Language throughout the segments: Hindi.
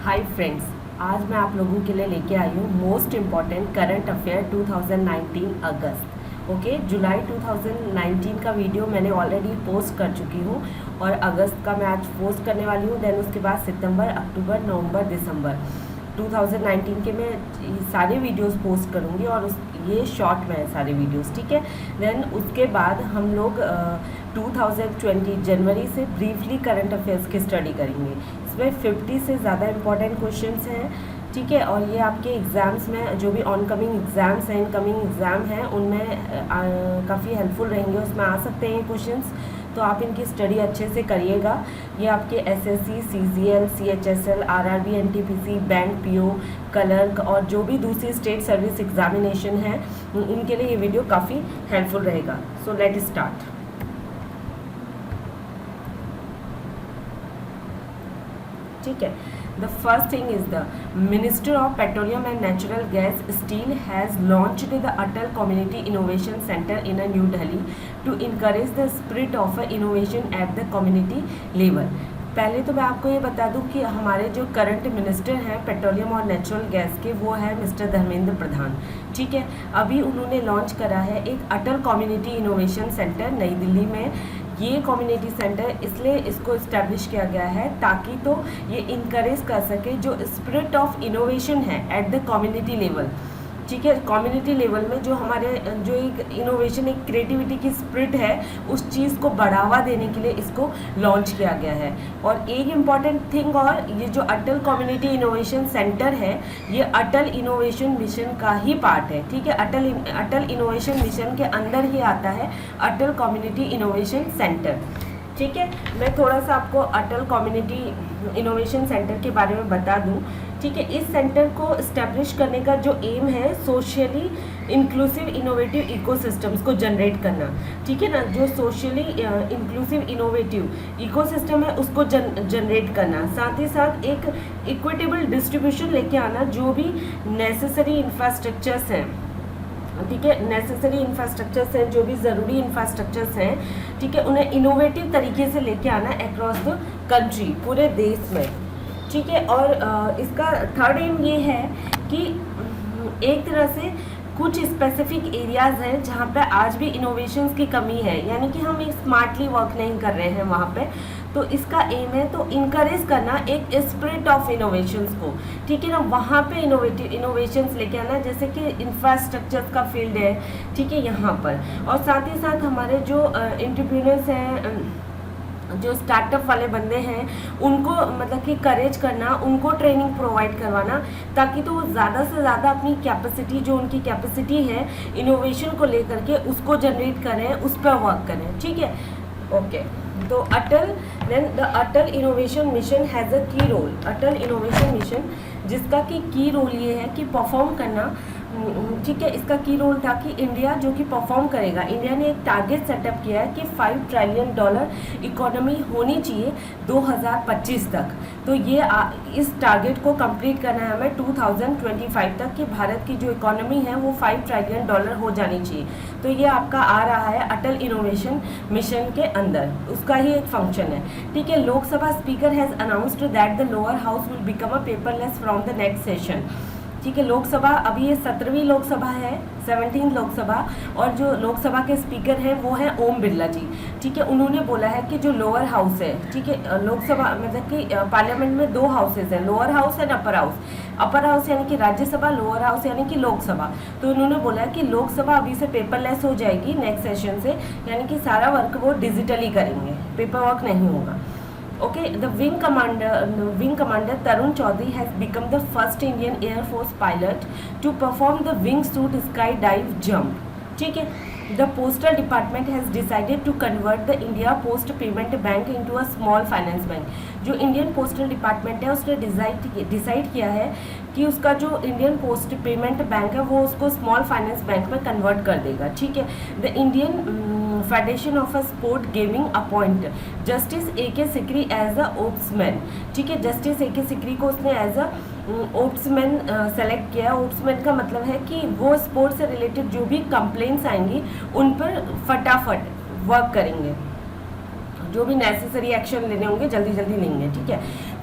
हाय फ्रेंड्स, आज मैं आप लोगों के लिए लेके आई हूँ मोस्ट इम्पॉर्टेंट करंट अफेयर 2019 अगस्त। ओके, जुलाई 2019 का वीडियो मैंने ऑलरेडी पोस्ट कर चुकी हूँ और अगस्त का मैं आज पोस्ट करने वाली हूँ। देन उसके बाद सितंबर, अक्टूबर, नवंबर, दिसंबर 2019 के मैं सारे वीडियोस पोस्ट करूँगी और ये शॉर्ट में है सारे वीडियोस, ठीक है। देन उसके बाद हम लोग 2020 जनवरी से ब्रीफली करंट अफेयर्स की स्टडी करेंगे। इसमें 50 से ज़्यादा इम्पॉर्टेंट क्वेश्चंस हैं, ठीक है। और ये आपके एग्ज़ाम्स में जो भी ऑनकमिंग एग्ज़ाम्स हैं, इनकमिंग एग्ज़ाम हैं, उनमें काफ़ी हेल्पफुल रहेंगे, उसमें आ सकते हैं क्वेश्चंस। तो आप इनकी स्टडी अच्छे से करिएगा। ये आपके SSC, CGL, CHSL, RRB, NTPC, bank, PO, clerk और जो भी दूसरी स्टेट सर्विस एग्जामिनेशन है उनके लिए ये वीडियो काफ़ी हेल्पफुल रहेगा। So let start. ठीक है। The first thing is the Minister of Petroleum and Natural Gas Steel has launched the Atal Community Innovation Center in New Delhi to encourage the spirit of innovation at the community level. पहले तो मैं आपको ये बता दूं कि हमारे जो करंट मिनिस्टर हैं पेट्रोलियम और नेचुरल गैस के, वो है मिस्टर धर्मेंद्र प्रधान, ठीक है। अभी उन्होंने लॉन्च करा है एक अटल कम्युनिटी इनोवेशन सेंटर नई दिल्ली में। ये कम्युनिटी सेंटर इसलिए इसको इस्टेब्लिश किया गया है ताकि तो ये इनकरेज कर सके जो स्पिरिट ऑफ इनोवेशन है एट द कम्युनिटी लेवल, ठीक है। कम्युनिटी लेवल में जो हमारे जो एक इनोवेशन, एक क्रिएटिविटी की स्पिरिट है, उस चीज़ को बढ़ावा देने के लिए इसको लॉन्च किया गया है। और एक इम्पॉर्टेंट थिंग, और ये जो अटल कम्युनिटी इनोवेशन सेंटर है ये अटल इनोवेशन मिशन का ही पार्ट है, ठीक है। अटल इनोवेशन मिशन के अंदर ही आता है अटल कम्युनिटी इनोवेशन सेंटर, ठीक है। मैं थोड़ा सा आपको अटल कम्युनिटी इनोवेशन सेंटर के बारे में बता दूं, ठीक है। इस सेंटर को इस्टेब्लिश करने का जो एम है सोशली इंक्लूसिव इनोवेटिव इकोसिस्टम्स को जनरेट करना, ठीक है ना। जो सोशली इंक्लूसिव इनोवेटिव इकोसिस्टम है उसको जनरेट करना, साथ ही साथ एक इक्विटेबल डिस्ट्रीब्यूशन लेके आना, जो भी नेसेसरी इंफ्रास्ट्रक्चर्स हैं, ठीक है, नेसेसरी इंफ्रास्ट्रक्चर्स हैं, जो भी ज़रूरी इंफ्रास्ट्रक्चर्स हैं, ठीक है, उन्हें इनोवेटिव तरीके से लेके आना अक्रॉस द कंट्री, पूरे देश में, ठीक है। और इसका थर्ड एम ये है कि एक तरह से कुछ स्पेसिफिक एरियाज़ हैं जहाँ पे आज भी इनोवेशंस की कमी है, यानी कि हम एक स्मार्टली वर्क नहीं कर रहे हैं वहाँ पे। तो इसका एम है तो इनकरेज करना एक स्पिरिट ऑफ इनोवेशंस को, ठीक है ना, वहाँ पे इनोवेटिव इनोवेशंस लेके आना, जैसे कि इंफ्रास्ट्रक्चर का फील्ड है, ठीक है, यहाँ पर। और साथ ही साथ हमारे जो एंटरप्रेन्योर्स हैं, जो स्टार्टअप वाले बंदे हैं, उनको मतलब कि करेज करना, उनको ट्रेनिंग प्रोवाइड करवाना, ताकि तो वो ज़्यादा से ज़्यादा अपनी कैपेसिटी, जो उनकी कैपेसिटी है इनोवेशन को लेकर के, उसको जनरेट करें, उस पर वर्क करें, ठीक है। ओके, तो अटल इनोवेशन मिशन हैज़ अ की रोल। अटल इनोवेशन मिशन जिसका कि की रोल ये है कि परफॉर्म करना, ठीक है। इसका की रोल था कि इंडिया जो कि परफॉर्म करेगा, इंडिया ने एक टारगेट सेटअप किया है कि $5 ट्रिलियन इकोनॉमी होनी चाहिए 2025 तक। तो ये इस टारगेट को कंप्लीट करना है हमें 2025 तक, कि भारत की जो इकोनॉमी है वो $5 ट्रिलियन हो जानी चाहिए। तो ये आपका आ रहा है अटल इनोवेशन मिशन के अंदर, उसका ही एक फंक्शन है, ठीक है। Lok Sabha speaker has announced that the lower house will become a paperless from the next session, ठीक है। लोकसभा अभी ये 17वीं लोकसभा है, 17th लोकसभा, और जो लोकसभा के स्पीकर हैं वो हैं ओम बिरला जी, ठीक है। उन्होंने बोला है कि जो लोअर हाउस है, ठीक है, लोकसभा मतलब कि पार्लियामेंट में 2 हाउसेज हैं, lower house and upper house. Upper house यानी कि राज्यसभा, लोअर हाउस यानी कि लोकसभा। तो उन्होंने बोला है कि लोकसभा अभी से पेपरलेस हो जाएगी नेक्स्ट सेशन से, यानी कि सारा वर्क वो डिजिटली करेंगे, पेपर वर्क नहीं होगा। Okay, the wing commander Tarun Chaudhary has become the first Indian Air Force pilot to perform the wingsuit skydive jump, ठीक है। The postal department has decided to convert the India Post Payment Bank into a small finance bank. जो इंडियन पोस्टल डिपार्टमेंट है उसने डिसाइड किया है कि उसका जो इंडियन पोस्ट पेमेंट बैंक है वो उसको स्मॉल फाइनेंस बैंक में कन्वर्ट कर देगा, ठीक है। The Indian federation of a sport gaming appoint justice A.K. Sikri as a ombudsman, ठीक है। Justice A.K. सिकरी को उसने एज अ ओप्समैन सेलेक्ट किया। ओप्समैन का मतलब है कि वो स्पोर्ट्स से रिलेटेड जो भी कंप्लेंट्स आएंगी उन पर फटाफट वर्क करेंगे, जो भी नेसेसरी एक्शन लेने होंगे जल्दी जल्दी लेंगे, ठीक है।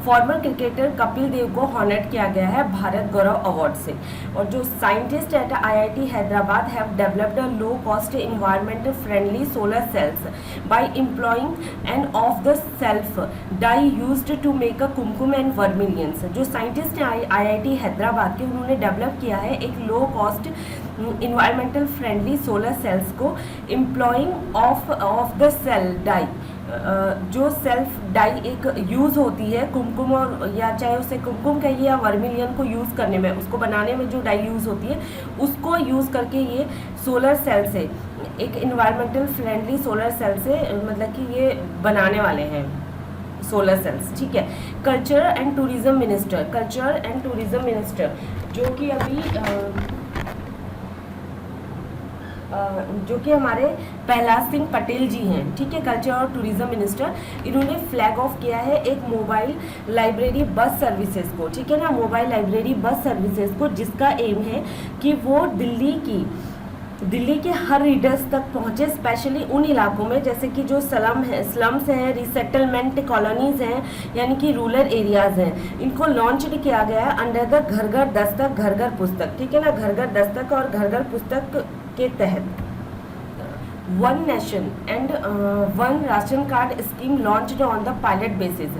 फॉर्मर क्रिकेटर कपिल देव को हॉनर्ड किया गया है भारत गौरव अवार्ड से। और जो scientist at IIT Hyderabad have developed a low cost environmental friendly solar cells by employing an of the self dye used to make a kumkum and vermilions. जो साइंटिस्ट हैं IIT हैदराबाद के, उन्होंने डेवलप किया है एक low cost environmental friendly solar cells को employing of the cell dye, जो सेल्फ डाई एक यूज़ होती है कुमकुम और या चाहे उसे कुमकुम कहिए या वर्मिलियन को यूज़ करने में, उसको बनाने में जो डाई यूज़ होती है उसको यूज़ करके ये सोलर सेल से एक इन्वायरमेंटल फ्रेंडली सोलर सेल से मतलब कि ये बनाने वाले हैं सोलर सेल्स। ठीक है। कल्चर एंड टूरिज्म मिनिस्टर जो कि अभी जो कि हमारे प्रहलाद सिंह पटेल जी हैं, ठीक है, कल्चर और टूरिज्म मिनिस्टर, इन्होंने फ्लैग ऑफ किया है एक मोबाइल लाइब्रेरी बस सर्विसेज को, ठीक है ना, मोबाइल लाइब्रेरी बस सर्विसेज को, जिसका एम है कि वो दिल्ली के हर रीडर्स तक पहुंचे, स्पेशली उन इलाकों में जैसे कि जो स्लम्स हैं, रिसेटलमेंट कॉलोनीज हैं, यानी कि रूरल एरियाज हैं। इनको लॉन्च किया गया है अंडर द घर घर दस्तक घर घर पुस्तक, ठीक है ना, घर घर दस्तक और घर घर पुस्तक के तहत one nation and one ration card scheme launched on the pilot basis.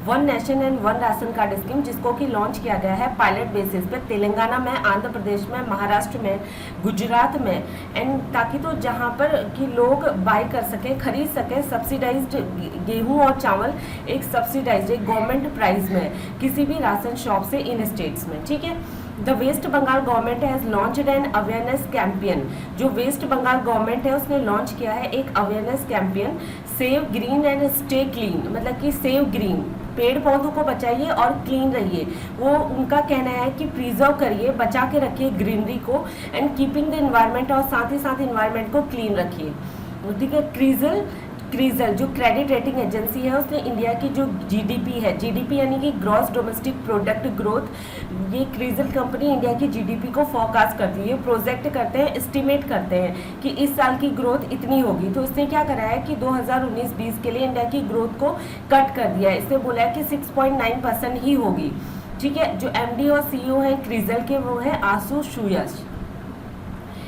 One nation and one ration card scheme जिसको कि लॉन्च किया गया है पायलट बेसिस पे तेलंगाना में, आंध्र प्रदेश में, महाराष्ट्र में, गुजरात में, एंड ताकि तो जहाँ पर कि लोग बाय कर सकें, खरीद सकें सब्सिडाइज्ड गेहूँ और चावल एक सब्सिडाइज्ड एक गवर्नमेंट प्राइस में किसी भी राशन शॉप से इन स्टेट्स में। ठीक है। The West Bengal government has launched an awareness campaign. जो वेस्ट बंगाल गवर्नमेंट है उसने लॉन्च किया है एक awareness campaign, save green and stay clean, मतलब कि सेव ग्रीन, पेड़ पौधों को बचाइए और क्लीन रहिए। वो उनका कहना है कि प्रिजर्व करिए, बचा के रखिए ग्रीनरी को, एंड कीपिंग द इन्वायरमेंट, और साथ ही साथ इन्वायरमेंट को क्लीन रखिए। ठीक है। क्रीजल जो क्रेडिट रेटिंग एजेंसी है उसने इंडिया की जो GDP है, GDP यानी कि ग्रॉस डोमेस्टिक प्रोडक्ट ग्रोथ, ये क्रीजल कंपनी इंडिया की GDP को फोरकास्ट करती है, ये प्रोजेक्ट करते हैं, एस्टिमेट करते हैं कि इस साल की ग्रोथ इतनी होगी। तो इसने क्या करा है कि 2019-20 के लिए इंडिया की ग्रोथ को कट कर दिया है। इसने बोला है कि 6.9% ही होगी। ठीक है। जो MD और CEO है क्रीजल के वो है आशु सुयश।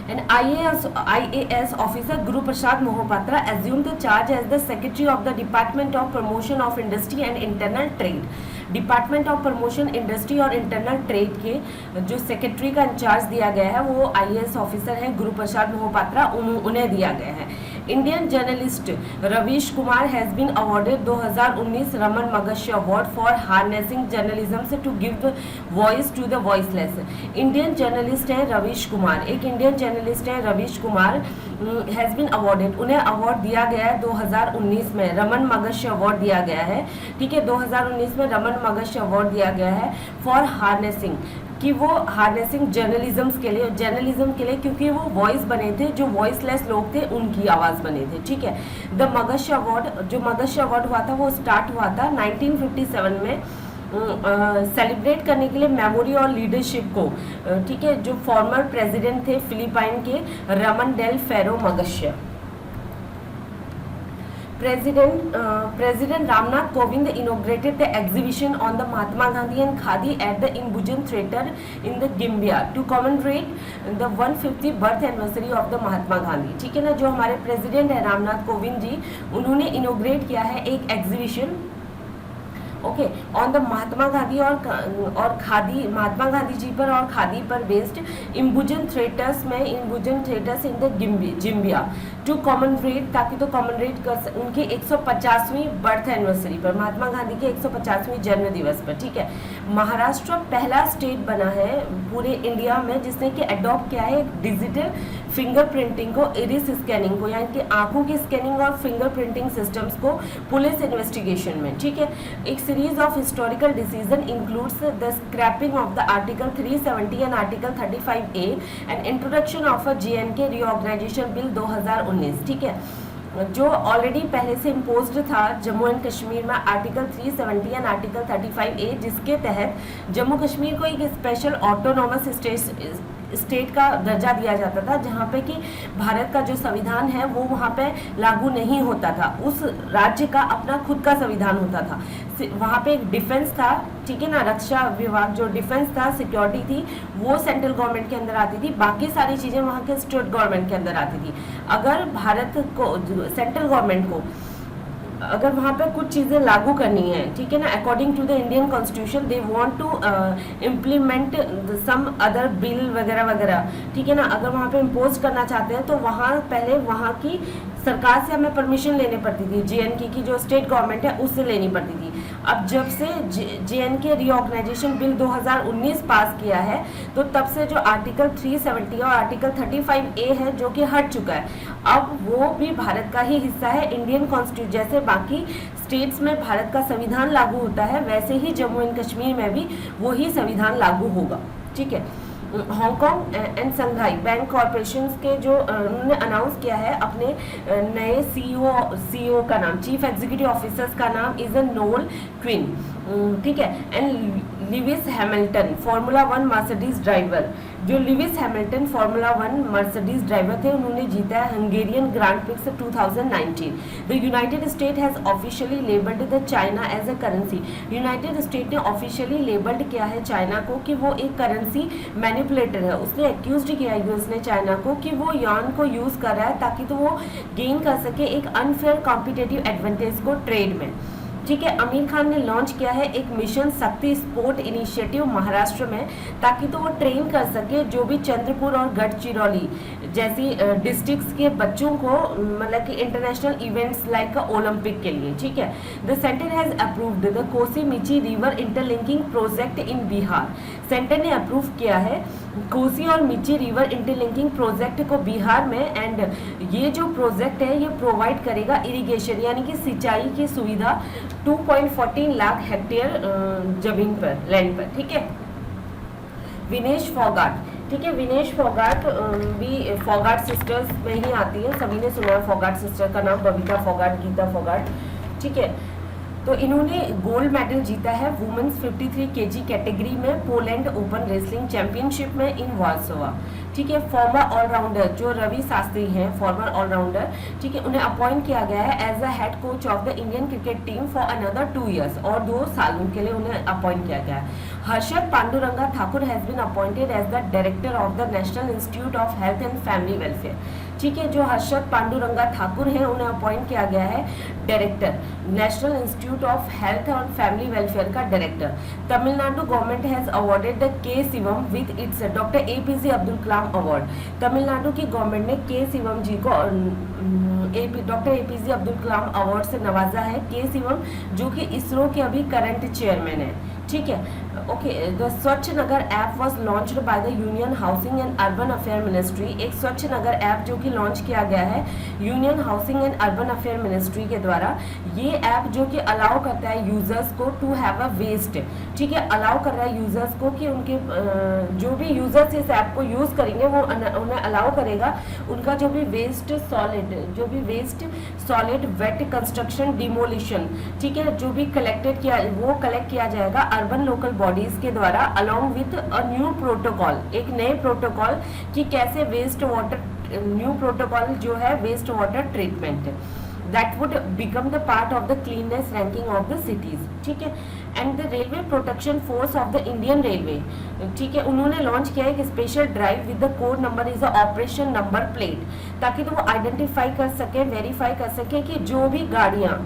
An IAS officer Guru Prasad Mohapatra assumed the charge as the Secretary of the Department of Promotion of Industry and Internal Trade. Department of promotion industry और इंटरनल ट्रेड के जो सेक्रेटरी का इंचार्ज दिया गया है वो IAS ऑफिसर है गुरु प्रसाद मोहपात्रा, उन्हें दिया गया है। Indian journalist Ravish Kumar has been awarded 2019 Ramon Magsaysay award for harnessing journalism से to give voice to the voiceless. Indian journalist है रवीश कुमार, एक इंडियन जर्नलिस्ट है Ravish Kumar has been awarded, उन्हें अवार्ड दिया गया है 2019 में, रमन मगस्य अवार्ड दिया गया है। ठीक है। 2019 में रमन मगस्य अवार्ड दिया गया है फॉर हार्नेसिंग, कि वो हार्नेसिंग जर्नलिज्म के लिए, क्योंकि वो वॉइस बने थे, जो वॉइसलेस लोग थे उनकी आवाज़ बने थे। ठीक है। द मगस्य अवार्ड, जो मगस्य अवार्ड हुआ था वो स्टार्ट हुआ था 1957 में सेलिब्रेट करने के लिए मेमोरी और लीडरशिप को, ठीक है, जो फॉर्मर प्रेसिडेंट थे फिलीपाइन के Raman del ferro मगस्य। President Ramnath Kovind inaugurated the exhibition on the Mahatma Gandhi and Khadi at the Imbujan Theatre in the Gimbia to commemorate the 150th birth anniversary of the Mahatma Gandhi। ठीक है ना। जो हमारे प्रेसिडेंट है रामनाथ कोविंद जी, उन्होंने इनोग्रेट किया है एक exhibition, okay, on the Mahatma Gandhi और खादी, महात्मा गांधी जी पर और खादी पर बेस्ड इम्बुजन थिएटर्स में, इम्बुजन थिएटर्स इन द जिम्बिया टू कॉमनरेट, ताकि तो कॉमनरेट कर उनकी 150वीं बर्थ एनिवर्सरी पर, महात्मा गांधी के 150वें जन्म दिवस पर। ठीक है। महाराष्ट्र पहला स्टेट बना है पूरे इंडिया में जिसने कि अडॉप्ट किया है डिजिटल फिंगर प्रिंटिंग को, इरिस स्कैनिंग को, यानी कि आंखों की स्कैनिंग और फिंगर प्रिंटिंग सिस्टम्स को पुलिस इन्वेस्टिगेशन में। ठीक है। एक series of historical decision includes the scrapping of the article 370 and article 35A and introduction of a JNK reorganisation bill 2019। ठीक है। जो ऑलरेडी पहले से इम्पोज्ड था जम्मू एंड कश्मीर में आर्टिकल 370 एंड आर्टिकल 35A, जिसके तहत जम्मू कश्मीर को एक स्पेशल ऑटोनॉमस स्टेट का दर्जा दिया जाता था, जहाँ पे कि भारत का जो संविधान है वो वहाँ पे लागू नहीं होता था, उस राज्य का अपना खुद का संविधान होता था। वहाँ पे एक डिफेंस था, ठीक है ना, रक्षा विभाग जो डिफेंस था, सिक्योरिटी थी, वो सेंट्रल गवर्नमेंट के अंदर आती थी, बाकी सारी चीज़ें वहाँ के स्टेट गवर्नमेंट के अंदर आती थी। अगर भारत को, सेंट्रल गवर्नमेंट को अगर वहाँ पे कुछ चीज़ें लागू करनी है, ठीक है ना, according to the Indian constitution they want to implement some other bill वगैरह वगैरह, ठीक है ना, अगर वहाँ पे इम्पोज करना चाहते हैं तो वहाँ पहले वहाँ की सरकार से हमें परमिशन लेनी पड़ती थी, JNK की जो स्टेट गवर्नमेंट है उससे लेनी पड़ती थी। अब जब से JNK रीऑर्गेनाइजेशन बिल 2019 पास किया है, तो तब से जो आर्टिकल 370 और आर्टिकल 35A है जो कि हट चुका है, अब वो भी भारत का ही हिस्सा है। इंडियन कॉन्स्टिट्यूशन जैसे बाकी स्टेट्स में भारत का संविधान लागू होता है, वैसे ही जम्मू एंड कश्मीर में भी वही संविधान लागू होगा, ठीक है। Hong Kong and Shanghai bank corporation के जो उन्होंने अनाउंस किया है अपने नए CEO का नाम, चीफ एग्जीक्यूटिव ऑफिसर्स का नाम इज नोल क्विन, ठीक है। And Lewis Hamilton formula 1 Mercedes driver, जो Lewis Hamilton formula 1 Mercedes driver थे, उन्होंने जीता है Hungarian grand prix 2019। The United State has officially labelled the China as a currency, United State ने ऑफिशियली लेबल्ड किया है चाइना को कि वो एक करेंसी मैनिपुलेटर है। उसने एक्यूज किया है यूएस ने चाइना को कि वो यान को यूज कर रहा है ताकि तो वो गेन कर सके एक अनफेयर कॉम्पिटेटिव एडवांटेज को ट्रेड में, ठीक है। आमिर खान ने लॉन्च किया है एक मिशन शक्ति स्पोर्ट इनिशिएटिव महाराष्ट्र में, ताकि तो वो ट्रेन कर सके जो भी चंद्रपुर और गढ़चिरौली जैसी डिस्ट्रिक्ट्स के बच्चों को, मतलब कि इंटरनेशनल इवेंट्स लाइक ओलंपिक के लिए, ठीक है। The centre has approved the Kosi Mechi river interlinking project in Bihar, centre ने अप्रूव किया है कोसी और मिची रिवर इंटरलिंकिंग प्रोजेक्ट को बिहार में, एंड ये जो प्रोजेक्ट है ये प्रोवाइड करेगा इरिगेशन यानी कि सिंचाई की सुविधा 2.14 लाख हेक्टेयर जमीन पर, लैंड पर, ठीक है। विनेश फोगाट, ठीक है, विनेश फोगाट भी फोगाट सिस्टर्स में ही आती है, सभी ने सुना है फोगाट सिस्टर का नाम, बबीता फोगाट, गीता फोगाट, ठीक है। तो इन्होंने गोल्ड मेडल जीता है वुमेन्स 53 kg कैटेगरी में पोलैंड ओपन रेसलिंग चैंपियनशिप में इन वार्सोवा, ठीक है। फॉर्मर ऑलराउंडर जो रवि शास्त्री हैं, फॉर्मर ऑलराउंडर, ठीक है, उन्हें अपॉइंट किया गया है as a head coach of the Indian cricket team for another 2 years, और 2 सालों के लिए उन्हें अपॉइंट किया गया है। Harshad Panduranga Thakur has been appointed as the director of the National institute of health and family Welfare, ठीक है। जो हर्षद पांडुरंगा ठाकुर हैं उन्हें अपॉइंट किया गया है director, national institute of health and family welfare का director. Tamil Nadu government has awarded the K Shivam with its doctor APJ Abdul Kalam award, Tamil Nadu की गवर्नमेंट ने के शिवम जी को doctor APJ Abdul Kalam award से नवाजा है। के शिवम जो कि इसरो के अभी करंट चेयरमैन है, ठीक है। Okay, the Swachh Nagar app was launched by the union housing and urban affair ministry, एक स्वच्छ नगर ऐप जो कि लॉन्च किया गया है union housing and urban affair ministry के द्वारा। ये ऐप जो कि अलाउ करता है यूजर्स को टू हैव अ वेस्ट, ठीक है, अलाउ कर रहा है यूजर्स को कि उनके जो भी यूजर्स इस ऐप को यूज करेंगे वो उन्हें अलाउ करेगा उनका जो भी waste solid wet construction demolition, ठीक है, जो भी कलेक्ट किया जाएगा अर्बन लोकल बॉडीज के द्वारा along with a new protocol, एक नए प्रोटोकॉल कि कैसे वेस्ट वाटर, न्यू प्रोटोकॉल जो है waste water treatment, that would become the part of the cleanness ranking of the cities, ठीक है। And the Railway Protection Force of the Indian Railway, ठीक है, उन्होंने लॉन्च किया एक special drive with the code number is operation number plate, ताकि तो वो आइडेंटिफाई कर सके, वेरीफाई कर सके कि जो भी गाड़ियाँ,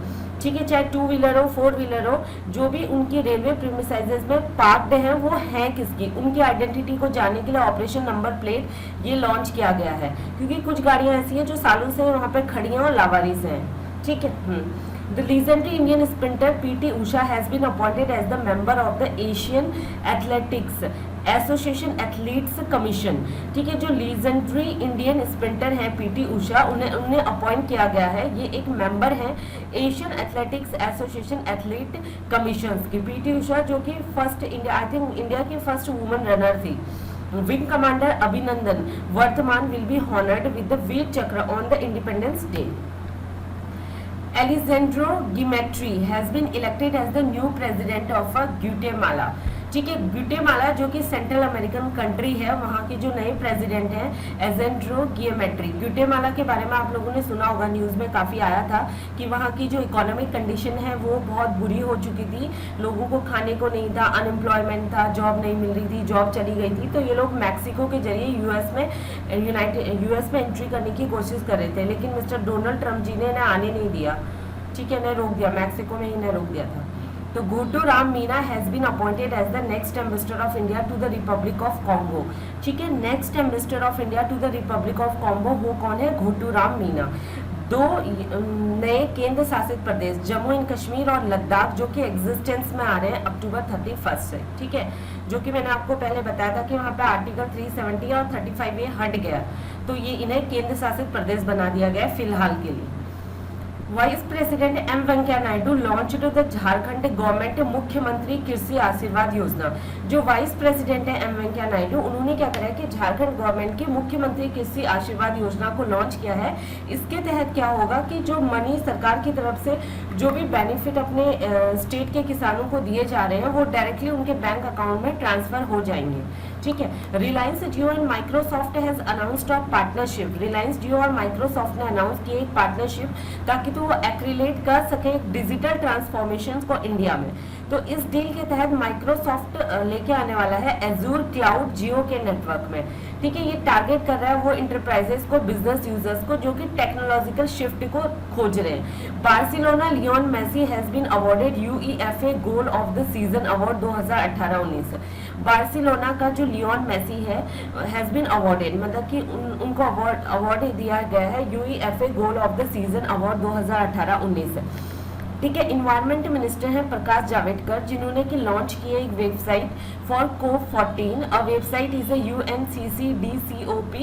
ठीक है, चाहे 2 व्हीलर हो 4 व्हीलर हो, जो भी उनकी रेलवे प्रीमिसाइजेस में पार्कड हैं वो हैं किसकी, उनकी आइडेंटिटी को जानने के लिए ऑपरेशन नंबर प्लेट ये लॉन्च किया गया है, क्योंकि कुछ गाड़ियां ऐसी हैं जो सालों से वहाँ पे खड़ी हैं और लावारिस हैं, ठीक है। The legendary Indian sprinter PT Usha has been appointed as the member of the Asian Athletics Association Athletes Commission, ठीक है। जो लीजेंडरी इंडियन स्प्रिंटर हैं PT उषा, उन्हें अपॉइंट किया गया है, ये एक मेंबर हैं Asian athletics association athlete commission की। PT उषा जो कि first India, I think India की फर्स्ट वुमेन रनर थी। Wing commander Abhinandan Varthaman will be honoured with the Vir Chakra on the Independence Day. Alessandro Gimetri has been elected as the new president of Guatemala, ठीक है। ग्वाटेमाला जो कि सेंट्रल अमेरिकन कंट्री है, वहाँ के जो नए प्रेसिडेंट हैं एजेंड्रो गियोमेट्री। ग्वाटेमाला के बारे में आप लोगों ने सुना होगा, न्यूज़ में काफ़ी आया था कि वहाँ की जो इकोनॉमिक कंडीशन है वो बहुत बुरी हो चुकी थी, लोगों को खाने को नहीं था, अनएम्प्लॉयमेंट था, जॉब नहीं मिल रही थी, जॉब चली गई थी। तो ये लोग मैक्सिको के जरिए यूएस में एंट्री करने की कोशिश कर रहे थे, लेकिन मिस्टर डोनाल्ड ट्रंप जी ने इन्हें आने नहीं दिया। ठीक है, इन्हें रोक दिया, मैक्सिको में इन्हें रोक दिया था। तो Ghotu Ram Meena has been appointed as the next ambassador of India to the Republic of Congo. ठीक है, next ambassador of India to the Republic of Congo वो कौन है? घोटू राम मीना। दो नए केंद्र शासित प्रदेश जम्मू एंड कश्मीर और लद्दाख जो कि एग्जिस्टेंस में आ रहे हैं अक्टूबर 31 से। ठीक है, जो कि मैंने आपको पहले बताया था कि वहाँ पे आर्टिकल 370 और 35A हट गया, तो ये इन्हें केंद्र शासित प्रदेश बना दिया गया फिलहाल के लिए। Vice president M Venkaiah Naidu launched the Jharkhand government Mukhyamantri Krishi Aashirwad Yojana. जो वाइस प्रेसिडेंट है एम वेंकैया नायडू, उन्होंने क्या करा है कि झारखंड गवर्नमेंट की मुख्यमंत्री कृषि आशीर्वाद योजना को लॉन्च किया है। इसके तहत क्या होगा कि जो मनी सरकार की तरफ से जो भी बेनिफिट अपने स्टेट के किसानों को दिए जा रहे हैं वो डायरेक्टली उनके बैंक अकाउंट में ट्रांसफर हो जाएंगे। ठीक है, Reliance Jio and Microsoft has announced a partnership. Reliance Jio और माइक्रोसॉफ्ट ने अनाउंस किया एक पार्टनरशिप ताकि तो वो एक्रिलेट कर सके डिजिटल ट्रांसफॉर्मेशन को इंडिया में। तो इस डील के तहत माइक्रोसॉफ्ट लेके आने वाला है एजूर क्लाउड जियो के नेटवर्क में। ठीक है, ये टारगेट कर रहा है वो इंटरप्राइजेस को, बिजनेस यूजर्स को जो कि टेक्नोलॉजिकल शिफ्ट को खोज रहे हैं। Barcelona Lionel Messi has been awarded UEFA goal of the season award 2018-19। Barcelona का जो लियोन मेसी है हैज बीन अवॉर्डेड, मतलब कि उनको अवार्ड दिया गया है UEFA goal of the season award 2018-19। ठीक है, इन्वायरमेंट मिनिस्टर हैं प्रकाश जावड़ेकर, जिन्होंने कि लॉन्च की है एक website for COP14। A website is UNCCDCOP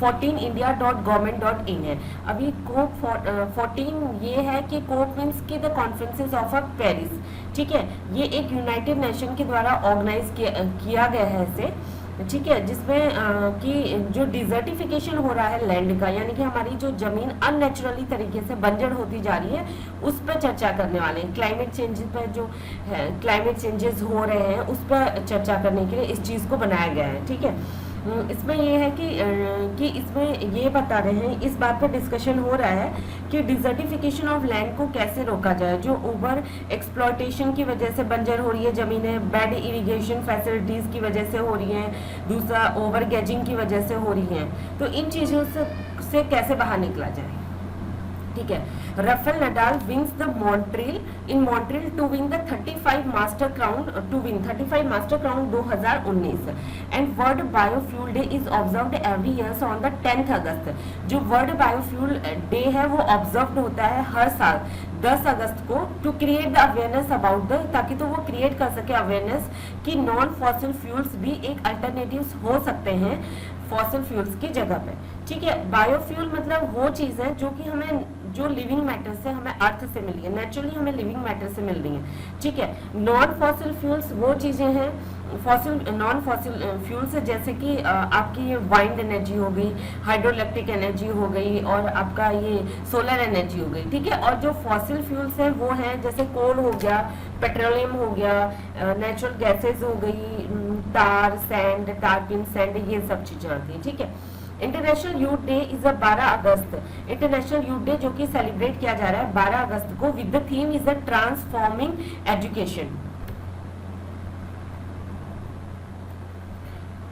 14india.government.in है। अभी COP14 ये है कि COP मीन्स की द कॉन्फ्रेंसेस ऑफ पेरिस। ठीक है, ये एक यूनाइटेड नेशन के द्वारा ऑर्गेनाइज किया गया है इसे। ठीक है, जिसमें कि जो डिजर्टिफिकेशन हो रहा है लैंड का, यानी कि हमारी जो जमीन अननेचुरली तरीके से बंजर होती जा रही है, उस पर चर्चा करने वाले हैं। क्लाइमेट चेंज पर जो है, क्लाइमेट चेंजेस हो रहे हैं उस पर चर्चा करने के लिए इस चीज़ को बनाया गया है। ठीक है, इसमें ये है कि इसमें ये बता रहे हैं, इस बात पर डिस्कशन हो रहा है कि डिजर्टिफिकेशन ऑफ लैंड को कैसे रोका जाए, जो ओवर एक्सप्लॉयटेशन की वजह से बंजर हो रही है ज़मीनें, बैड इरिगेशन फैसिलिटीज़ की वजह से हो रही हैं, दूसरा ओवर गैजिंग की वजह से हो रही हैं। तो इन चीज़ों से कैसे बाहर निकला जाए। ठीक है, Rafael Nadal wins the Montreal to win the 35 master crown 2019 and world biofuel day is observed every year on the 10th August. जो वर्ल्ड बायोफ्यूल डे है वो ऑब्जर्व होता है हर साल 10 अगस्त को, to create the awareness about the, ताकि तो वो क्रिएट कर सके अवेयरनेस कि नॉन फॉसिल फ्यूल्स भी एक अल्टरनेटिव्स हो सकते हैं फॉसिल फ्यूल्स की जगह पे। ठीक है, बायोफ्यूल मतलब वो चीज़ है जो कि हमें, जो लिविंग मैटर से हमें अर्थ से मिली है, नेचुरली हमें लिविंग मैटर से मिल रही है। ठीक है, नॉन फॉसिल फ्यूल्स वो चीज़ें हैं, नॉन फॉसिल फ्यूल्स जैसे कि आपकी वाइंड एनर्जी हो गई, हाइड्रोइलेक्ट्रिक एनर्जी हो गई और आपका ये सोलर एनर्जी हो गई। ठीक है, और जो फॉसिल फ्यूल्स हैं वो हैं जैसे कोल हो गया, पेट्रोलियम हो गया, नेचुरल गैसेज हो गई, टार सैंड, टारपिन सैंड, ये सब चीज़ें आती हैं। ठीक है, international youth day is 12 August. International youth day जो कि सेलिब्रेट किया जा रहा है 12 अगस्त को with the theme is the transforming education.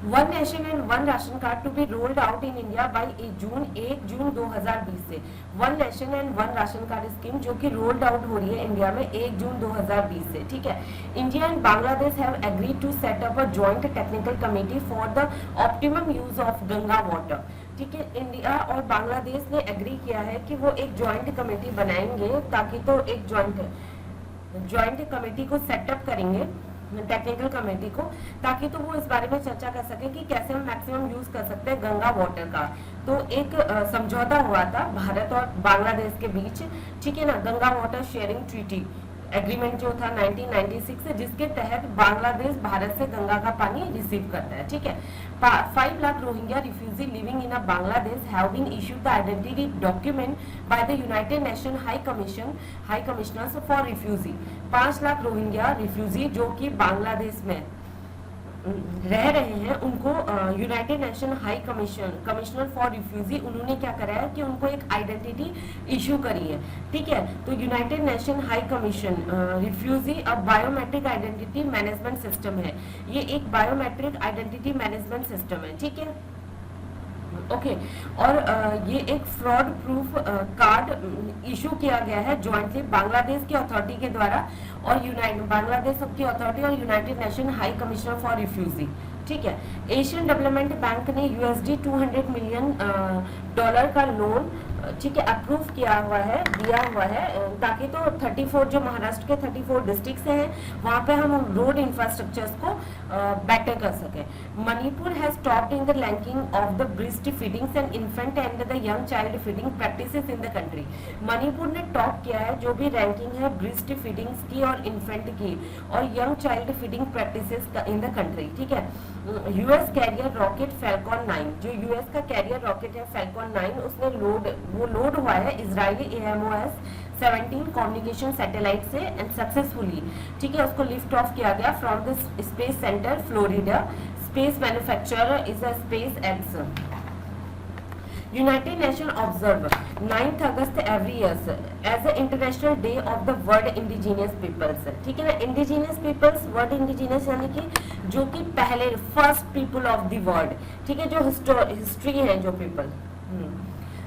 One nation and one ration card to be rolled out in India by 1 June 2020 से। One nation and one ration card scheme जो कि रोल्ड आउट हो रही है इंडिया में 1 जून 2020 से। ठीक है, India and Bangladesh have agreed to set up a joint technical committee for the optimum use of Ganga water. ठीक है, इंडिया और बांग्लादेश ने एग्री किया है कि वो एक जॉइंट कमेटी बनाएंगे, ताकि तो एक जॉइंट कमेटी को सेटअप करेंगे, टेक्निकल कमेटी को, ताकि तो वो इस बारे में चर्चा कर सके कि कैसे हम मैक्सिमम यूज कर सकते हैं गंगा वाटर का। तो एक समझौता हुआ था भारत और बांग्लादेश के बीच। ठीक है ना, Ganga water sharing treaty agreement जो था 1996 से, जिसके तहत बांग्लादेश भारत से गंगा का पानी रिसीव करता है। ठीक है, 5 lakh Rohingya refugee living in Bangladesh have been issued the identity document by the United Nation High Commissioners for Refugee. 5 lakh Rohingya refugee जो कि बांग्लादेश में रह रहे हैं उनको United Nation High Commissioner for Refugee उन्होंने क्या करा है कि उनको एक आइडेंटिटी इशू करी है, ठीक है। तो United Nation high commission refugee अब बायोमेट्रिक आइडेंटिटी मैनेजमेंट सिस्टम है, ये एक बायोमेट्रिक आइडेंटिटी मैनेजमेंट सिस्टम है, ठीक है, ओके। और ये एक फ्रॉड प्रूफ कार्ड इशू किया गया है जॉइंटली बांग्लादेश की अथॉरिटी के द्वारा और बांग्लादेश की अथॉरिटी और United Nation High Commissioner for refugee, ठीक है। एशियन डेवलपमेंट बैंक ने USD 200 मिलियन डॉलर का लोन, ठीक है, अप्रूव किया हुआ है, दिया हुआ है, ताकि तो 34 जो महाराष्ट्र के 34 डिस्ट्रिक्ट हैं वहाँ पे हम रोड इंफ्रास्ट्रक्चर्स को बेटर कर सकें। Manipur has topped in the ranking of the breast feedings and infant and the young child feeding practices in the country. Manipur ने टॉप किया है जो भी रैंकिंग है ब्रेस्ट फीडिंग्स की और इन्फेंट की और young child feeding practices in the country, ठीक है। US कैरियर रॉकेट फैल्कॉन 9, जो US का कैरियर रॉकेट है फैल्कॉन 9, उसने लोड हुआ है इजरायली AMOS 17 कम्युनिकेशन सैटेलाइट से एंड सक्सेसफुली, ठीक है, उसको लिफ्ट ऑफ किया गया from the space centre Florida. Space manufacturer is a space x. United Nations observe 9th August every year as a International Day of the World Indigenous Peoples, ठीक है ना। Indigenous Peoples, World Indigenous यानी कि जो कि पहले first people of the world, ठीक है, जो हिस्ट्री है जो people.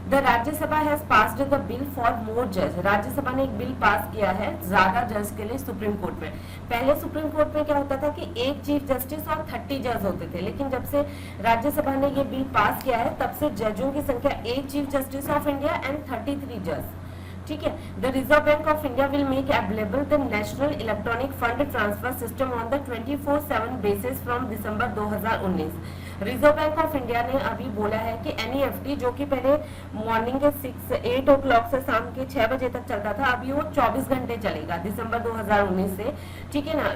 The Rajya Sabha has passed the bill for more जज, राज्यसभा ने एक बिल पास किया है ज्यादा जज के लिए सुप्रीम कोर्ट में। पहले सुप्रीम कोर्ट में क्या होता था कि एक चीफ जस्टिस और 30 जज होते थे, लेकिन जब से राज्यसभा ने ये बिल पास किया है तब से जजों की संख्या एक chief justice of India and 33 जज, ठीक है। The reserve Bank of India will make available the national electronic fund transfer system on the 24/7 basis from December 2019। Reserve Bank of India ने अभी बोला है कि NEFT जो कि पहले मॉर्निंग के 8 o'clock से शाम के 6 बजे तक चलता था, अभी वो 24 घंटे चलेगा दिसंबर 2019 से, ठीक है ना,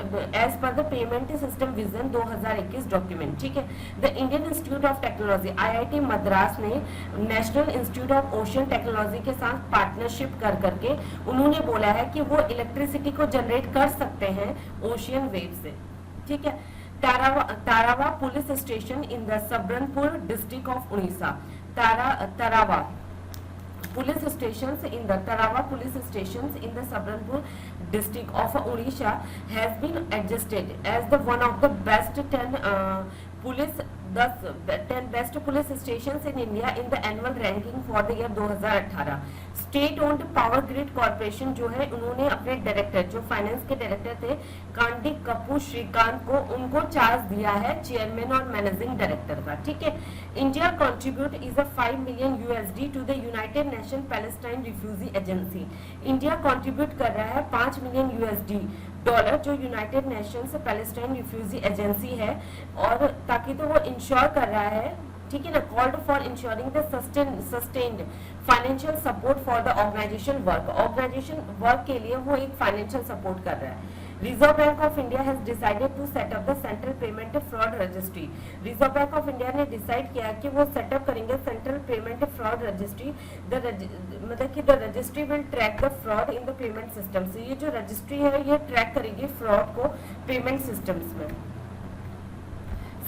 as per the payment system vision 2021 document, ठीक है। The Indian institute of technology IIT Madras ने national institute of ocean technology के साथ पार्टनरशिप कर करके उन्होंने बोला है कि वो इलेक्ट्रिसिटी को जनरेट कर सकते हैं ओशियन वेव से, ठीक है। Tarava police station in the Subarnapur district of Orissa, Tarava police stations in the Tarawa police stations in the Sabranpur district of Odisha has been adjusted as the one of the best 10 best police stations in India in the annual ranking for the year 2018। State owned power grid corporation जो है उन्होंने अपने डायरेक्टर जो फाइनेंस के डायरेक्टर थे कांडी कपूर श्रीकांत को उनको चार्ज दिया है चेयरमैन और मैनेजिंग डायरेक्टर का, ठीक है। India contribute is a 5 million USD to the United Nation Palestine Refugee Agency. India contribute कर रहा है 5 मिलियन USD डॉलर जो United Nations Palestine Refugee Agency है, और ताकि तो वो इंश्योर कर रहा है, ठीक है ना, called for ensuring the sustained financial support for the organisation work के लिए वो एक फाइनेंशियल सपोर्ट कर रहा है। Reserve Bank of India has decided to set up the central payment fraud registry. Reserve Bank of India ने डिसाइड किया कि वो सेटअप करेंगे सेंट्रल पेमेंट फ्रॉड रजिस्ट्री। मतलब कि the registry will track the fraud in the payment system. से ये जो रजिस्ट्री है ये ट्रैक करेगी फ्रॉड को पेमेंट सिस्टम्स में।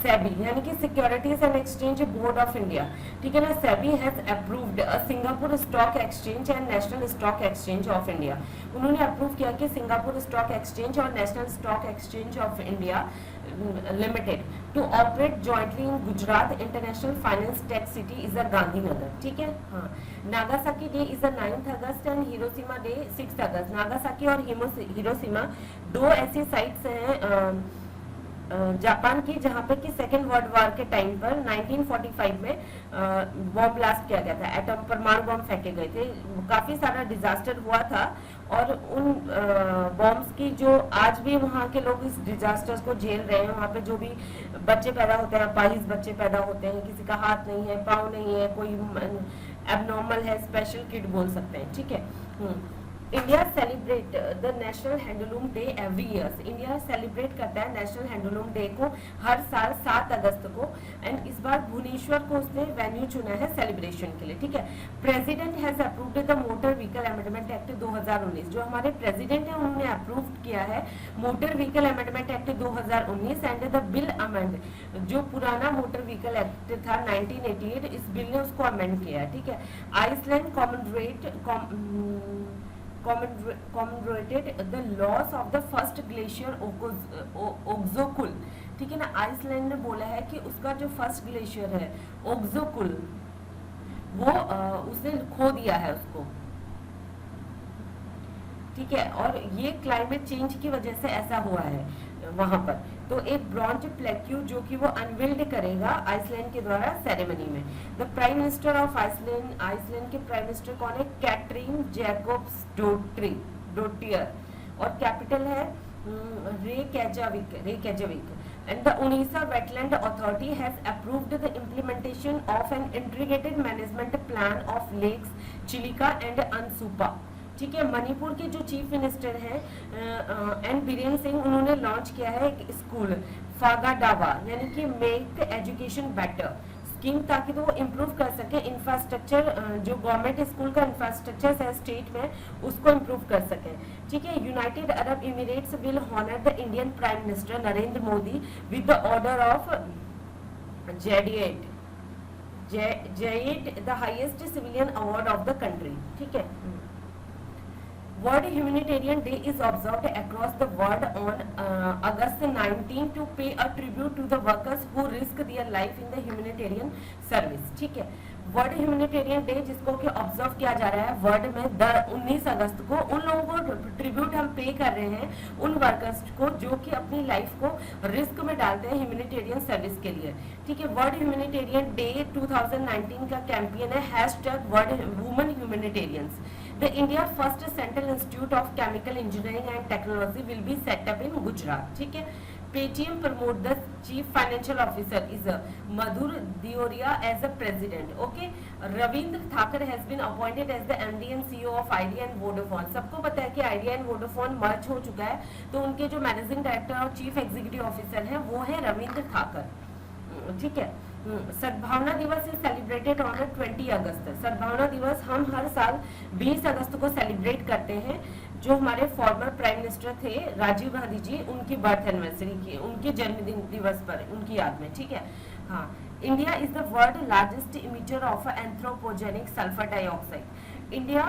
सेबी यानी कि Securities and Exchange Board of India, ठीक है ना, SEBI has approved a Singapore stock exchange and National Stock Exchange of India. उन्होंने अप्रूव किया कि सिंगापुर स्टॉक एक्सचेंज और National Stock Exchange of India Limited to operate jointly in Gujarat International Finance Tech City is a Gandhinagar, ठीक है। हाँ, Nagasaki day is a 9th August and Hiroshima day 6th August. Nagasaki और हिरोशिमा दो ऐसी साइट्स हैं जापान की जहां पे कि सेकेंड वर्ल्ड वॉर के टाइम पर 1945 में बॉम्ब ब्लास्ट किया गया था, एटम परमाणु बॉम्ब फेंके गए थे, काफी सारा डिजास्टर हुआ था, और उन बॉम्ब्स की जो आज भी वहाँ के लोग इस डिजास्टर्स को झेल रहे हैं। वहाँ पे जो भी बच्चे पैदा होते हैं, 22 बच्चे पैदा होते हैं, किसी का हाथ नहीं है, पाँव नहीं है, कोई एबनॉर्मल है, स्पेशल किड बोल सकते हैं, ठीक है। India celebrate the national handloom day every year. India celebrate करता है नेशनल हैंडलूम डे को हर साल 7 अगस्त को, एंड इस बार भुवनेश्वर को उसने वेन्यू चुना है सेलिब्रेशन के लिए, ठीक है। President has approved the motor vehicle amendment act 2019। जो हमारे प्रेसिडेंट है उन्होंने अप्रूव किया है motor vehicle amendment act 2019 and the bill amend, जो पुराना मोटर व्हीकल एक्ट था 1988, इस बिल ने उसको अमेंड किया है, ठीक है। Iceland commemorated the loss of the first glacier Okjokull, ठीक है ना। आइसलैंड ने बोला है कि उसका जो फर्स्ट ग्लेशियर है ओक्सोकुल वो उसने खो दिया है उसको, ठीक है। और ये क्लाइमेट चेंज की वजह से ऐसा हुआ है वहां पर। तो एक ब्रॉन्ज प्लेक्यू जो कि वो अनवेल्ड करेगा आइसलैंड के द्वारा सेरेमनी में। The prime minister of Iceland, Iceland के प्राइम मिनिस्टर कौन है? कैटरीन जैकोब्स डोटियर, और कैपिटल है रेकैजाविक। And the Odisha Wetland Authority has approved the implementation of an integrated management plan of lakes Chilika and Ansupa, ठीक है। मणिपुर के जो चीफ मिनिस्टर हैं एन बीरेन सिंह, उन्होंने लॉन्च किया है एक स्कूल फागाडावा, यानी कि मेक एजुकेशन बेटर स्कीम, ताकि तो वो इम्प्रूव कर सके इंफ्रास्ट्रक्चर, जो गवर्नमेंट स्कूल का इंफ्रास्ट्रक्चर है स्टेट में उसको इम्प्रूव कर सके, ठीक है। United Arab Emirates will honour the Indian prime minister Narendra Modi with the order of Jayed, the highest civilian award of the country, ठीक है। World Humanitarian Day is observed across the world on August 19 to pay a tribute to the workers who risk their life in the humanitarian service, ठीक है। वर्ल्ड ह्यूमैनिटेरियन डे जिसको कि ऑब्जर्व किया जा रहा है वर्ल्ड में 19 अगस्त को, उन लोगों को ट्रिब्यूट हम पे कर रहे हैं उन वर्कर्स को जो कि अपनी लाइफ को रिस्क में डालते हैं ह्यूमैनिटेरियन सर्विस के लिए, ठीक है। वर्ल्ड ह्यूमैनिटेरियन डे 2019 का कैंपेन है #world women humanitarians. The India first Central Institute of Chemical Engineering and Technology will be set up in Gujarat, ठीक है। Paytm promote the chief financial officer is Madhur Deoria as a president, okay. Ravindra Thakur has been appointed as the MD and CEO of Idea and Vodafone। सबको पता है कि Idea and Vodafone मर्ज हो चुका है, तो उनके जो मैनेजिंग डायरेक्टर और चीफ एग्जीक्यूटिव ऑफिसर हैं वो है रविंद्र ठाकर, ठीक है। सद्भावना दिवस इज सेलिब्रेटेड ऑन 20 अगस्त। सद्भावना दिवस हम हर साल 20 अगस्त को सेलिब्रेट करते हैं। जो हमारे फॉर्मर प्राइम मिनिस्टर थे राजीव गांधी जी, उनकी बर्थ एनिवर्सरी की, उनके जन्मदिन दिवस पर उनकी याद में, ठीक है। हाँ, India is the world largest emitter of anthropogenic sulphur dioxide. India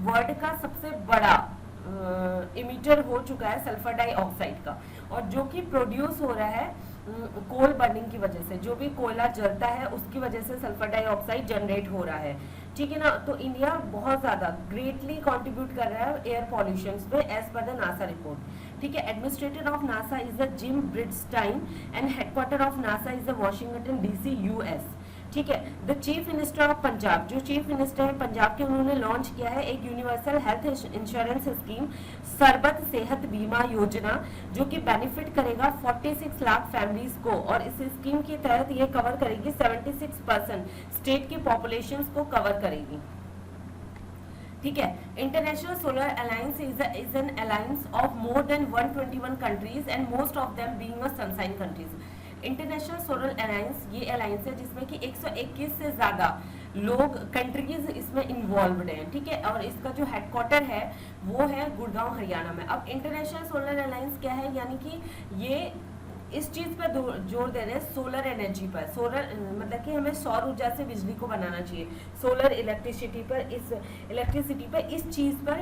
world का सबसे बड़ा इमिटर हो चुका है सल्फर डाइऑक्साइड का, और जो कि प्रोड्यूस हो रहा है कोल बर्निंग की वजह से। जो भी कोयला जलता है उसकी वजह से सल्फर डाइऑक्साइड जनरेट हो रहा है, ठीक है ना। तो इंडिया बहुत ज्यादा ग्रेटली कंट्रीब्यूट कर रहा है एयर पॉल्यूशन पे as per the NASA report, ठीक है। Administrator of NASA is the Jim Bridenstine and headquarter of NASA is the Washington DC US, ठीक है। The chief minister of Punjab, जो चीफ मिनिस्टर है पंजाब के, उन्होंने लॉन्च किया है एक यूनिवर्सल हेल्थ इंश्योरेंस स्कीम सरबत सेहत बीमा योजना, जो कि बेनिफिट करेगा 46 लाख फैमिलीज को, और इस स्कीम के तहत ये कवर करेगी 76% स्टेट की पॉपुलेशन को कवर करेगी, ठीक है। International solar alliance is an alliance of more than 121 countries and most of them being sunshine countries. International solar alliance ये अलायंस है जिसमें कि 121 से ज्यादा लोग कंट्रीज इसमें इन्वॉल्व्ड हैं, ठीक है। और इसका जो हेडक्वार्टर है वो है गुड़गांव हरियाणा में। अब इंटरनेशनल सोलर अलायंस क्या है, यानी कि ये इस चीज पर जोर दे रहे हैं सोलर एनर्जी पर। सोलर मतलब कि हमें सौर ऊर्जा से बिजली को बनाना चाहिए, सोलर इलेक्ट्रिसिटी पर इस चीज पर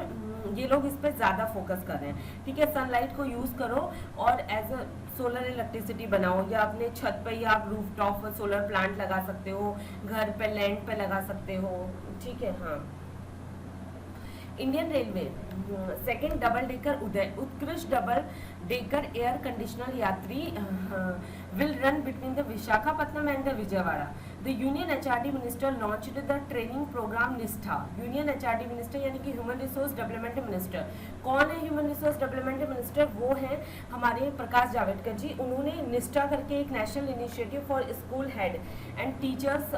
ये लोग इस पर ज्यादा फोकस कर रहे हैं, ठीक है। सनलाइट को यूज करो और एज अ सोलर इलेक्ट्रिसिटी बनाओ, या अपने छत पर या आप रूफटॉप पर सोलर प्लांट लगा सकते हो, घर पे लैंड पे लगा सकते हो, ठीक है। हाँ, Indian railway second double decker Uday Utkrisht double decker air conditioner Yatri will run between the Visakhapatnam and the Vijayawada. The union HRD minister launched the training programme Nishtha. Union HRD minister यानी कि ह्यूमन रिसोर्स डेवलपमेंट मिनिस्टर। कौन है ह्यूमन रिसोर्स डेवलपमेंट मिनिस्टर? वो है हमारे प्रकाश जावड़ेकर जी। उन्होंने निष्ठा करके एक national initiative for school head and teachers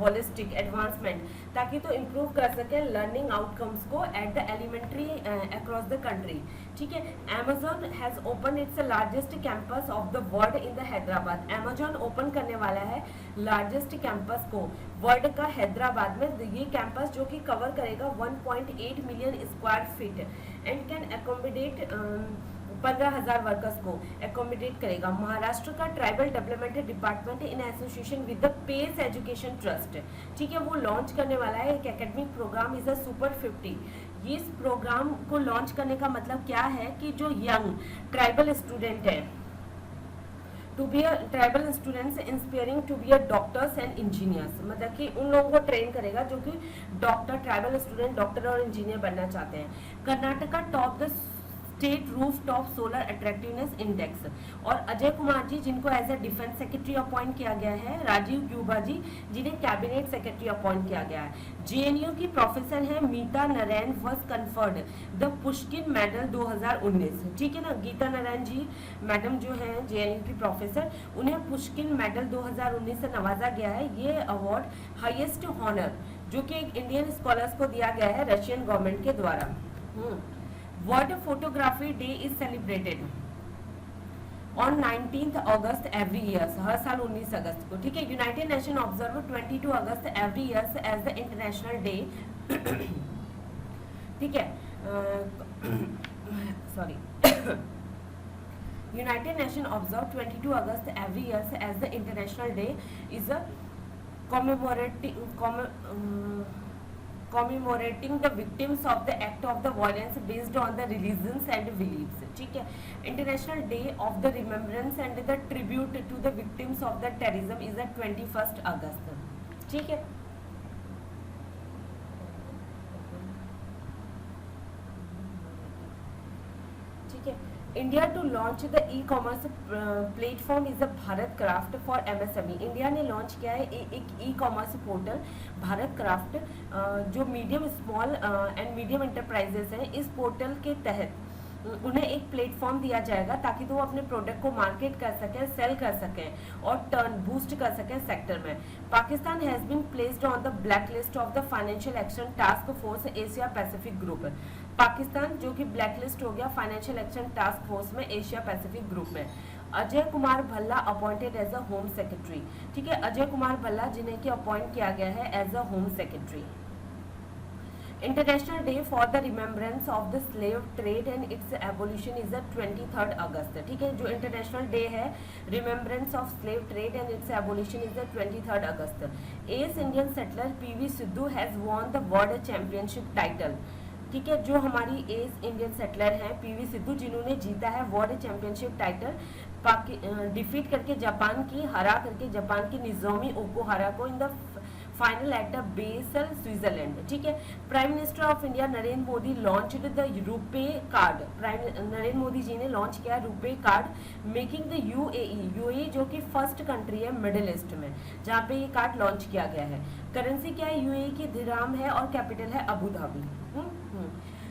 holistic advancement, ताकि तो इम्प्रूव कर सके लर्निंग आउटकम्स को at the elementary across the country. ठीक है। Amazon has opened its largest campus of the world in the Hyderabad. Amazon open करने वाला है लार्जेस्ट कैंपस को वर्ल्ड का हैदराबाद में। ये कैंपस जो कि कवर करेगा 1.8 million square feet and can accommodate 15,000 workers को एकोमोडेट करेगा। महाराष्ट्र का tribal development department in association with the Pace education trust, ठीक है, वो लॉन्च करने वाला है एक academic programme is a super 50। ये इस प्रोग्राम को लॉन्च करने का मतलब क्या है कि जो यंग ट्राइबल स्टूडेंट है to be a tribal students inspiring to be a doctors and engineers, मतलब कि उन लोगों को ट्रेन करेगा जो कि डॉक्टर, ट्राइबल स्टूडेंट डॉक्टर और इंजीनियर बनना चाहते हैं। Karnataka top the state roof top solar attractiveness index. और अजय कुमार जी जिनको as a defence secretary appoint किया गया है, राजीव क्यूबा जी जिन्हें कैबिनेट सेक्रेटरी अपॉइंट किया गया है। जेएनयू की प्रोफेसर है Meeta Narayan was conferred the Pushkin medal 2019, ठीक है ना। गीता नारायण जी मैडम जो है जेएनयू की प्रोफेसर, उन्हें पुष्किन मेडल 2019 से नवाजा गया है। ये अवार्ड हाईएस्ट ऑनर जो कि एक इंडियन स्कॉलर्स को दिया गया है रशियन गवर्नमेंट के द्वारा। World Photography Day is celebrated on 19 August every year, हर साल 19 अगस्त को, ठीक है। United Nation observe 22 August every year as the international day, ठीक है, sorry United Nation observe 22 August every year as the international day is a commemorating the victims of the act of the violence based on the religions and beliefs, ठीक है। International day of the remembrance and the tribute to the victims of the terrorism is the 21 August, ठीक है। ठीक है। India to launch the e commerce platform is a Bharat craft for MSME. India ने लॉन्च किया है एक e commerce portal Bharat craft, जो medium small and medium enterprises हैं। इस पोर्टल के तहत उन्हें एक प्लेटफॉर्म दिया जाएगा ताकि तो वो अपने प्रोडक्ट को मार्केट कर सकें, सेल कर सकें और टर्न बूस्ट कर सकें सेक्टर में। Pakistan has been placed on the black list of the Financial Action Task Force Asia Pacific group. Pakistan जो कि ब्लैक लिस्ट हो गया फाइनेंशियल एक्शन टास्क फोर्स में एशिया पैसिफिक ग्रुप में। Ajay Kumar Bhalla appointed as a home secretary, ठीक है। अजय कुमार भल्ला जिन्हें कि अपॉइंट किया गया है as a home secretary. International Day for the Remembrance of the Slave trade and its abolition is the 23 August, ठीक है। जो इंटरनेशनल डे है remembrance of slave trade and its abolition is the 23 August. Ace Indian shuttler PV Sindhu has won the world championship title, ठीक है। जो हमारी एस इंडियन सेटलर हैं पीवी सिद्धू जिन्होंने जीता है वर्ल्ड चैंपियनशिप टाइटल डिफीट करके जापान की, हरा करके जापान की निज़ोमी ओकुहारा को in the final at the Basel Switzerland, ठीक है। Prime minister of India Narendra Modi launched the RuPay card. Narendra Modi ji ने लॉन्च किया RuPay card making the UAE जो कि फर्स्ट कंट्री है मिडिल ईस्ट में जहाँ पे ये कार्ड लॉन्च किया गया है। करेंसी क्या है? यूएई की दिराम है और कैपिटल है Abu Dhabi.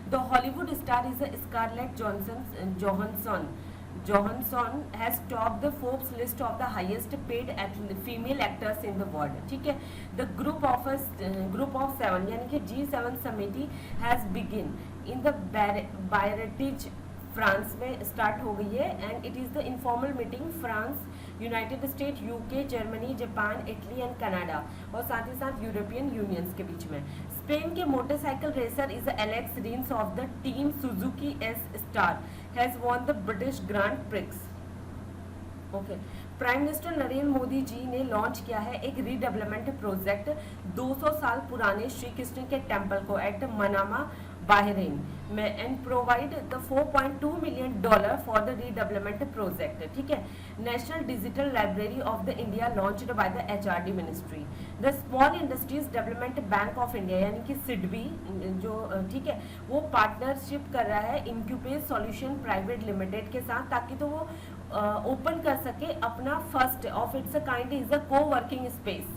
The Hollywood star is Scarlett Johansson has topped the Forbes list of the highest paid female actors in the world, ठीक है। The group of 7 यानी कि G7 समिति has begin in the Biarritz France में स्टार्ट हो गई है and it is the informal meeting France, United state, UK, Germany, Japan, Italy and Canada और साथ ही साथ यूरोपियन यूनियंस के बीच में। स्पेन के motorcycle racer is Alex Rins of the team Suzuki Ecstar has won the British grand prix, okay. Prime minister Narendra Modi ji ने लॉन्च किया है एक रीडेवलपमेंट प्रोजेक्ट 200 साल पुराने श्री कृष्ण के टेम्पल को एट मनामा बाहरीन में and provide the $4.2 million for the redevelopment project, ठीक है। National digital library of the India launched by the HRD ministry. The small industries development bank of India यानी कि सिडबी जो, ठीक है, वो पार्टनरशिप कर रहा है इंक्यूबेट सॉल्यूशन प्राइवेट लिमिटेड के साथ ताकि तो वो ओपन कर सके अपना first of its kind is a को वर्किंग स्पेस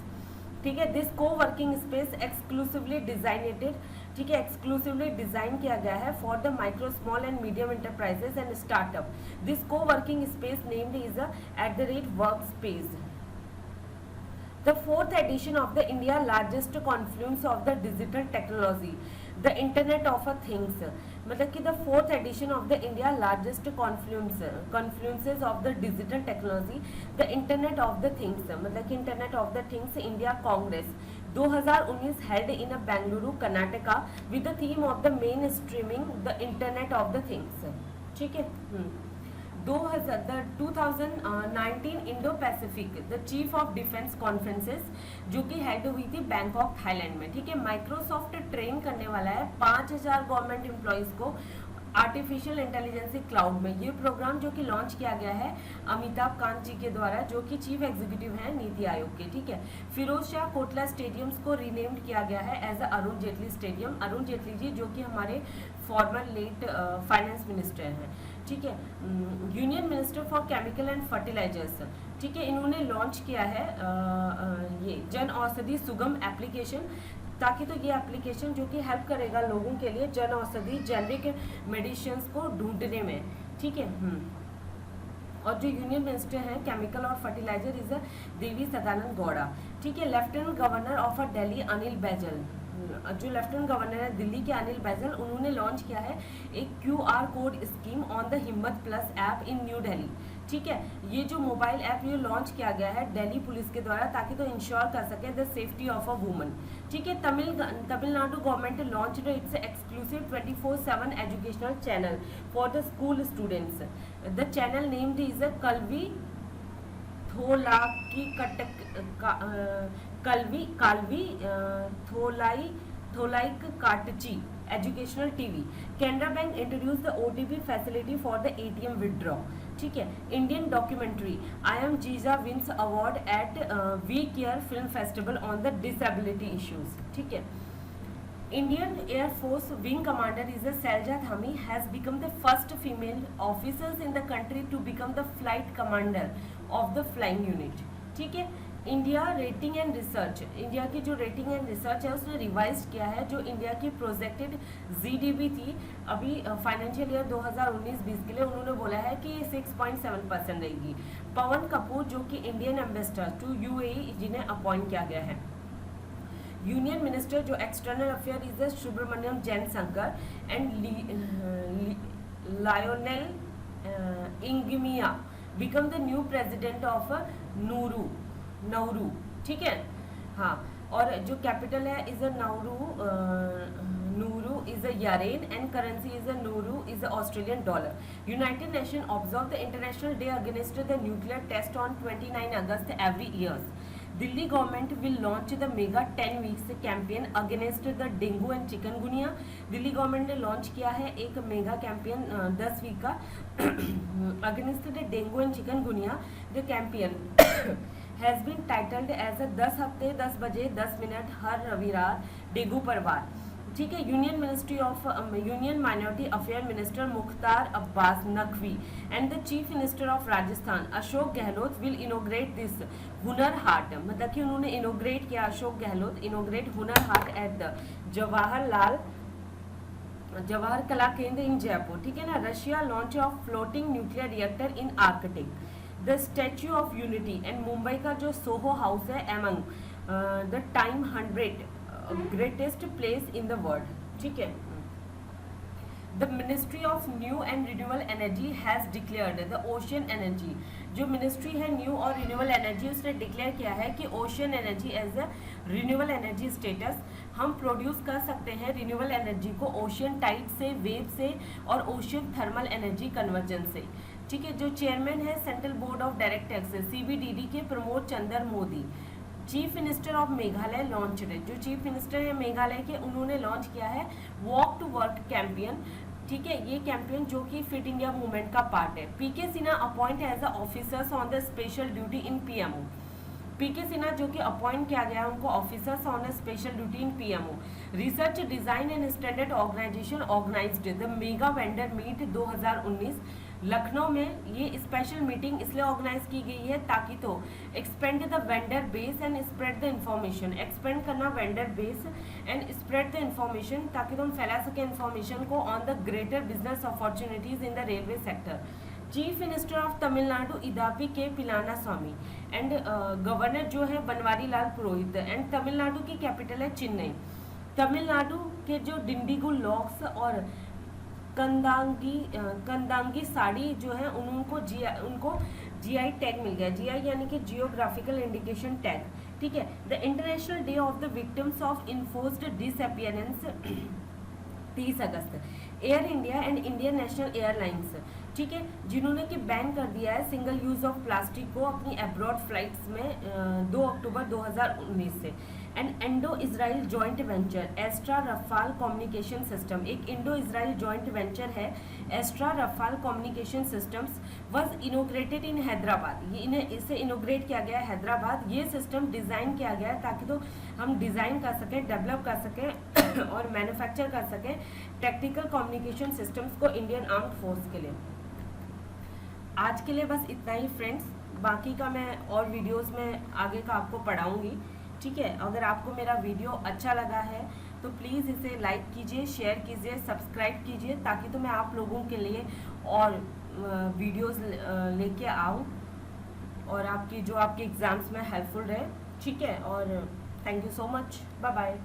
ठीक है। This co working space exclusively designated, ठीक है, एक्सक्लूसिवली डिजाइन किया गया है for the micro small and medium enterprises and startup. This co working space named is @work space। The fourth edition of the India largest confluence of the digital technology, the Internet of a Things, मतलब कि the fourth edition of the India largest confluences of the digital technology, the Internet of the Things, मतलब कि Internet of the Things India Congress 2019 held in a Bangalore, Karnataka with the theme of the mainstreaming the Internet of the Things, ठीक है। 2019 Indo Pacific the chief of defence conferences जो कि हेड हुई थी बैंकॉक थाईलैंड में, ठीक है। माइक्रोसॉफ्ट ट्रेन करने वाला है 5000 गवर्नमेंट एम्प्लॉयज को आर्टिफिशियल इंटेलिजेंस क्लाउड में। ये प्रोग्राम जो कि लॉन्च किया गया है अमिताभ कांत जी के द्वारा, जो कि चीफ एग्जीक्यूटिव हैं नीति आयोग के, ठीक है। फिरोज शाह कोटला स्टेडियम्स को रीनेम्ड किया गया है एज अरुण जेटली स्टेडियम। अरुण जेटली जी जो कि हमारे फॉर्मर लेट फाइनेंस मिनिस्टर हैं, ठीक है। Union minister for chemical and fertilisers, ठीक है, इन्होंने लॉन्च किया है ये जन औषधि सुगम एप्लीकेशन, ताकि तो ये एप्लीकेशन जो कि हेल्प करेगा लोगों के लिए जन औषधि जेनरिक मेडिसिन्स को ढूंढने में, ठीक है। और जो यूनियन मिनिस्टर हैं केमिकल और फर्टिलाइजर इज देवी सदानंद गौड़ा, ठीक है। Lieutenant governor of Delhi Anil Baijal, जो लेफ्टिनेंट गवर्नर है दिल्ली के अनिल बैजल, उन्होंने लॉन्च किया है एक QR code scheme on the Himmat plus app in New Delhi, ठीक है। ये जो मोबाइल ऐप ये लॉन्च किया गया है दिल्ली पुलिस के द्वारा, ताकि तो इंश्योर कर सके the safety of a woman, ठीक है। Tamil Nadu government launched its exclusive 24/7 educational channel for the school students. The channel named is Kalvi Tholaikatchi educational TV. Canara bank introduce the OTP facility for the ATM withdraw, ठीक है। Indian documentary I am Jeeja wins award at we care film festival on the disability issues, ठीक है। Indian Air Force Wing Commander is Selja Dhami has become the first female officers in the country to become the flight commander of the flying unit, ठीक है। India rating and research, India की जो रेटिंग एंड रिसर्च है उसने रिवाइज किया है जो इंडिया की प्रोजेक्टेड GDP थी अभी फाइनेंशियल ईयर 2019-20 के लिए, उन्होंने बोला है कि 6.7% रहेगी। पवन कपूर जो कि इंडियन एम्बेसडर टू UAE जिन्हें अपॉइंट किया गया है। यूनियन मिनिस्टर जो external affair is Subrahmanyam Jaishankar and Lionel Aingimea become the new president of Nauru, ठीक है। हाँ, और जो कैपिटल है is Nauru is Yaren and currency is Nauru is Australian dollar. United Nation observe the international day against the nuclear test on 29 August every years. Delhi government will launch the mega 10 weeks campaign against the dengue and chikungunya. Delhi government ने लॉन्च किया है एक मेगा कैंपेन 10 वीक का against the dengue and chikungunya. The campaign has been titled as 10 हफ्ते 10 बजे 10 मिनट हर रविवार डेंगू पर वार, ठीक है। Union minority affair minister Mukhtar Abbas Naqvi and the chief minister of Rajasthan Ashok Gehlot will इनोग्रेट this Hunar Haat, मतलब कि उन्होंने इनोग्रेट किया, अशोक गहलोत इनोग्रेट हुनर हाट एट द जवाहर कला केंद्र इन जयपुर, ठीक है ना। Russia launch of floating nuclear reactor in Arctic. The Statue of Unity and Mumbai का जो सोहो हाउस है among the Time 100 greatest place in the world, ठीक है। The Ministry of New and Renewable Energy has declared the ocean energy, जो मिनिस्ट्री है न्यू और रिन्यूएबल एनर्जी उसने डिक्लेयर किया है कि ocean energy as a renewable energy status. हम प्रोड्यूस कर सकते हैं रिन्यूएबल एनर्जी को ओशियन टाइड से, वेव से और ओशियन थर्मल एनर्जी कन्वर्जन से, ठीक है। जो चेयरमैन है central board of directors CBDD के Pramod Chandra Modi. Chief minister of Meghalaya launch, जो चीफ मिनिस्टर है मेघालय के उन्होंने लॉन्च किया है वॉक टू वर्क कैंपेन, ठीक है। ये कैंपेन जो कि फिट इंडिया मूवमेंट का पार्ट है। PK Sinha appoint as a officers on the special duty in PMO। PK Sinha जो कि अपॉइंट किया गया है उनको officers on the special duty in PMO। Research Design and Standard Organisation organised the mega vendor meet 2019 Lucknow में ये स्पेशल मीटिंग इसलिए ऑर्गेनाइज की गई है ताकि to expand the vendor base and spread the information, expand करना vendor base and spread the information, ताकि तुम फैला सके इंफॉर्मेशन को on the greater business opportunities in the railway sector. Chief minister of Tamil Nadu Edappadi K Palaniswami and governor जो है बनवारी लाल पुरोहित एंड तमिलनाडु की कैपिटल है चेन्नई। तमिलनाडु के जो डिंडीगुल लॉक्स और कंदांगी साड़ी जो है उनको जीआई टैग मिल गया। जीआई यानी कि जियोग्राफिकल इंडिकेशन टैग, ठीक है। The international day of the victims of enforced disappearance 30 August. Air India and Indian national airlines, ठीक है, जिन्होंने कि बैन कर दिया है सिंगल यूज़ ऑफ प्लास्टिक को अपनी अब्रॉड फ्लाइट्स में 2 अक्टूबर 2019 से। And Indo Israel joint venture Astra Rafael communication system, एक इंडो इजराइल जॉइंट वेंचर है Astra Rafael communication systems, was inaugurated in Hyderabad. इसे इनोग्रेट किया गया है हैदराबाद। ये सिस्टम डिज़ाइन किया गया है ताकि तो हम डिज़ाइन कर सकें, डेवलप कर सकें और मैन्युफैक्चर कर सकें टेक्निकल कम्युनिकेशन सिस्टम्स को इंडियन आर्म्ड फोर्स के लिए। आज के लिए बस इतना ही फ्रेंड्स, बाकी का मैं और वीडियोस में आगे का आपको पढ़ाऊंगी, ठीक है। अगर आपको मेरा वीडियो अच्छा लगा है तो प्लीज़ इसे लाइक कीजिए, शेयर कीजिए, सब्सक्राइब कीजिए, ताकि तो मैं आप लोगों के लिए और वीडियोस लेके आऊँ और आपके एग्ज़ाम्स में हेल्पफुल रहे, ठीक है। और thank you so much, bye bye.